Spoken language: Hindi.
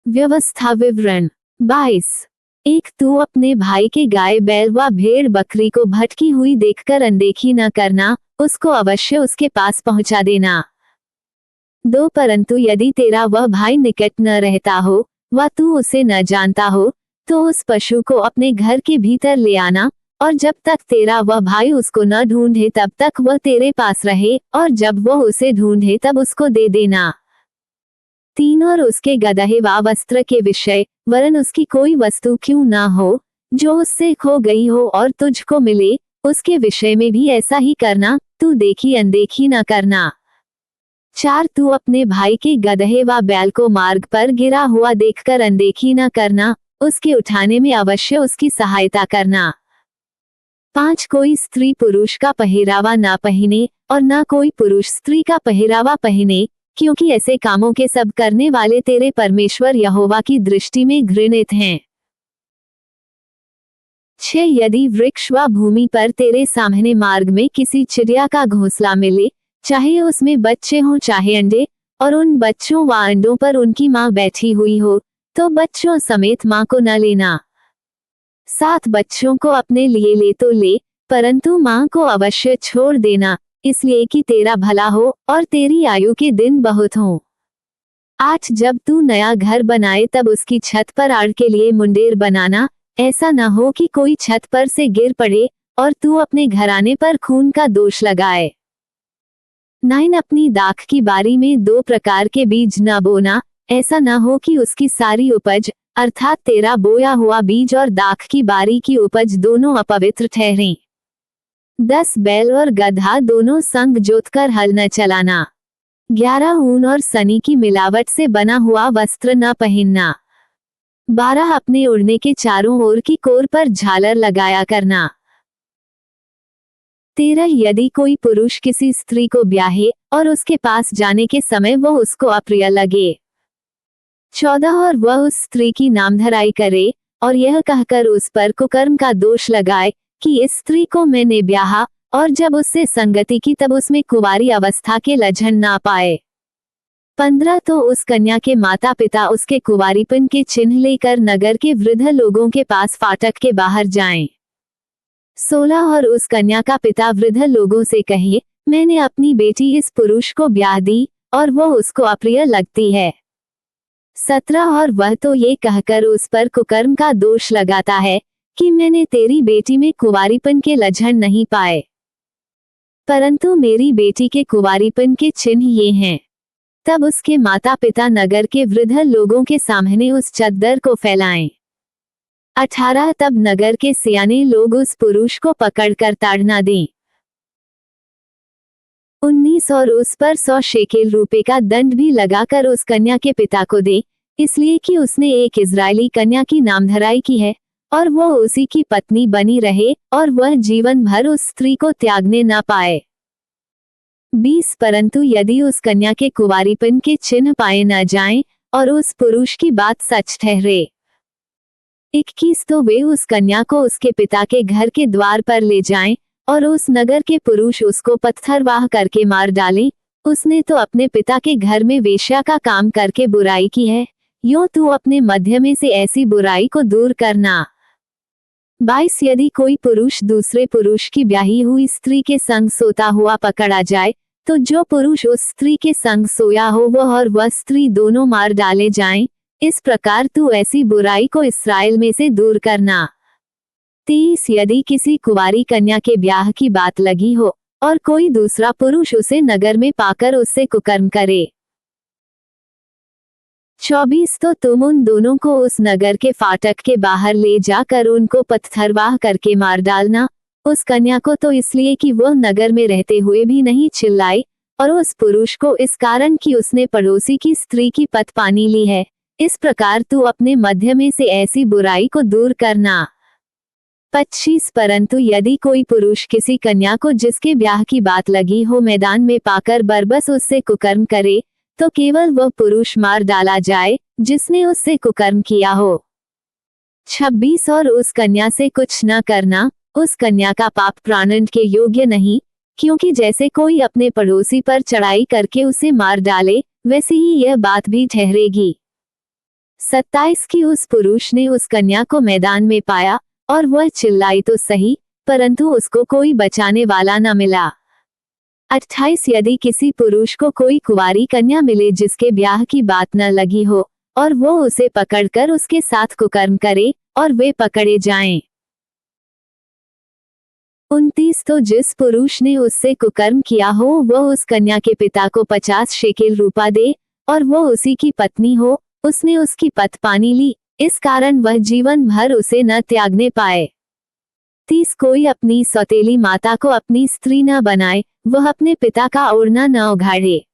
व्यवस्था विवरण 22। एक, तू अपने भाई के गाय बैल व भेड़ बकरी को भटकी हुई देखकर अनदेखी न करना, उसको अवश्य उसके पास पहुंचा देना। 2, परंतु यदि तेरा वह भाई निकट न रहता हो व तू उसे न जानता हो, तो उस पशु को अपने घर के भीतर ले आना, और जब तक तेरा वह भाई उसको न ढूंढे तब तक वह तेरे पास रहे, और जब वह उसे ढूंढे तब उसको दे देना। 3, और उसके गदहे व वस्त्र के विषय, वरन उसकी कोई वस्तु क्यों न हो जो उससे खो गई हो और तुझको मिले, उसके विषय में भी ऐसा ही करना, तू देखी अनदेखी न करना। 4, तू अपने भाई के गदहे व बैल को मार्ग पर गिरा हुआ देखकर अनदेखी न करना, उसके उठाने में अवश्य उसकी सहायता करना। 5, कोई स्त्री पुरुष का पहरावा ना पहने और ना कोई पुरुष स्त्री का पहरावा पहने, क्योंकि ऐसे कामों के सब करने वाले तेरे परमेश्वर यहोवा की दृष्टि में घृणित हैं। 6, यदि वृक्ष व भूमि पर तेरे सामने मार्ग में किसी चिड़िया का घोंसला मिले, चाहे उसमें बच्चे हों चाहे अंडे, और उन बच्चों व अंडों पर उनकी माँ बैठी हुई हो, तो बच्चों समेत माँ को न लेना। 7, बच्चों को अपने लिए ले तो ले, परंतु माँ को अवश्य छोड़ देना, इसलिए कि तेरा भला हो और तेरी आयु के दिन बहुत हों। 8, जब तू नया घर बनाए तब उसकी छत पर आड़ के लिए मुंडेर बनाना, ऐसा न हो कि कोई छत पर से गिर पड़े और तू अपने घराने पर खून का दोष लगाए। 9, अपनी दाख की बारी में 2 प्रकार के बीज न बोना, ऐसा न हो कि उसकी सारी उपज, अर्थात तेरा बोया हुआ बीज और दाख की बारी की उपज दोनों अपवित्र ठहरें। 10, बैल और गधा दोनों संग जोतकर हल न चलाना। 11, ऊन और सनी की मिलावट से बना हुआ वस्त्र न पहनना। 12, अपने उड़ने के चारों ओर की कोर पर झालर लगाया करना। 13, यदि कोई पुरुष किसी स्त्री को ब्याहे और उसके पास जाने के समय वह उसको अप्रिय लगे। 14, और वह उस स्त्री की नामधराई करे और यह कहकर उस पर कुकर्म का दोष लगाए कि इस स्त्री को मैंने ब्याहा, और जब उससे संगति की तब उसमें कुंवारी अवस्था के लक्षण ना पाए। 15, तो उस कन्या के माता पिता उसके कुंवारीपन के चिन्ह लेकर नगर के वृद्ध लोगों के पास फाटक के बाहर जाएं। 16, और उस कन्या का पिता वृद्ध लोगों से कहे, मैंने अपनी बेटी इस पुरुष को ब्याह दी और वह उसको अप्रिय लगती है। 17, और वह तो ये कहकर उस पर कुकर्म का दोष लगाता है कि मैंने तेरी बेटी में कुंवारीपन के लक्षण नहीं पाए, परंतु मेरी बेटी के कुंवारीपन के चिन्ह ये हैं। तब उसके माता पिता नगर के वृद्ध लोगों के सामने उस चद्दर को फैलाएं। 18, तब नगर के सियाने लोग उस पुरुष को पकड़कर ताड़ना दें। 19, और उस पर 100 शेकेल रुपए का दंड भी लगाकर उस कन्या के पिता को दे, इसलिए कि उसने एक इजरायली कन्या की नामधराई की है और वह उसी की पत्नी बनी रहे और वह जीवन भर उस स्त्री को त्यागने न पाए। 20, परंतु यदि उस कन्या के कुंवारीपन के चिन्ह पाए न जाएं और उस पुरुष की बात सच ठहरे। 21, तो वे उस कन्या को उसके पिता के घर के द्वार पर ले जाएं और उस नगर के पुरुष उसको पत्थरवाह करके मार डालें, उसने तो अपने पिता के घर में वेश्या का काम करके बुराई की है, यूं तू अपने मध्य में से ऐसी बुराई को दूर करना। 22, यदि कोई पुरुष दूसरे पुरुष की ब्याही हुई स्त्री के संग सोता हुआ पकड़ा जाए, तो जो पुरुष उस स्त्री के संग सोया हो वह और वह स्त्री दोनों मार डाले जाएं, इस प्रकार तू ऐसी बुराई को इस्राएल में से दूर करना। 23, यदि किसी कुंवारी कन्या के ब्याह की बात लगी हो और कोई दूसरा पुरुष उसे नगर में पाकर उससे कुकर्म करे। 24, तो तुम उन दोनों को उस नगर के फाटक के बाहर ले जाकर उनको पत्थरवाह करके मार डालना, उस कन्या को तो इसलिए कि वह नगर में रहते हुए भी नहीं चिल्लाई, और उस पुरुष को इस कारण कि उसने पड़ोसी की स्त्री की पत पानी ली है, इस प्रकार तू अपने मध्य में से ऐसी बुराई को दूर करना। 25, परंतु यदि कोई पुरुष किसी कन्या को जिसके ब्याह की बात लगी हो मैदान में पाकर बरबस उससे कुकर्म करे, तो केवल वह पुरुष मार डाला जाए जिसने उससे कुकर्म किया हो। 26, और उस कन्या से कुछ न करना, उस कन्या का पाप प्राणदंड के योग्य नहीं, क्योंकि जैसे कोई अपने पड़ोसी पर चढ़ाई करके उसे मार डाले, वैसे ही यह बात भी ठहरेगी। 27 की उस पुरुष ने उस कन्या को मैदान में पाया और वह चिल्लाई तो सही, परंतु उसको कोई बचाने वाला न मिला। 28 यदि किसी पुरुष को कोई कुंवारी कन्या मिले जिसके ब्याह की बात न लगी हो और वो उसे पकड़कर उसके साथ कुकर्म करे और वे पकड़े जाएं। 29 तो जिस पुरुष ने उससे कुकर्म किया हो वह उस कन्या के पिता को 50 शेकेल रूपा दे और वो उसी की पत्नी हो, उसने उसकी पत पानी ली, इस कारण वह जीवन भर उसे न त्यागने पाए। 30 कोई अपनी सौतेली माता को अपनी स्त्री न बनाए, वह अपने पिता का ओढ़ना न उघाड़े।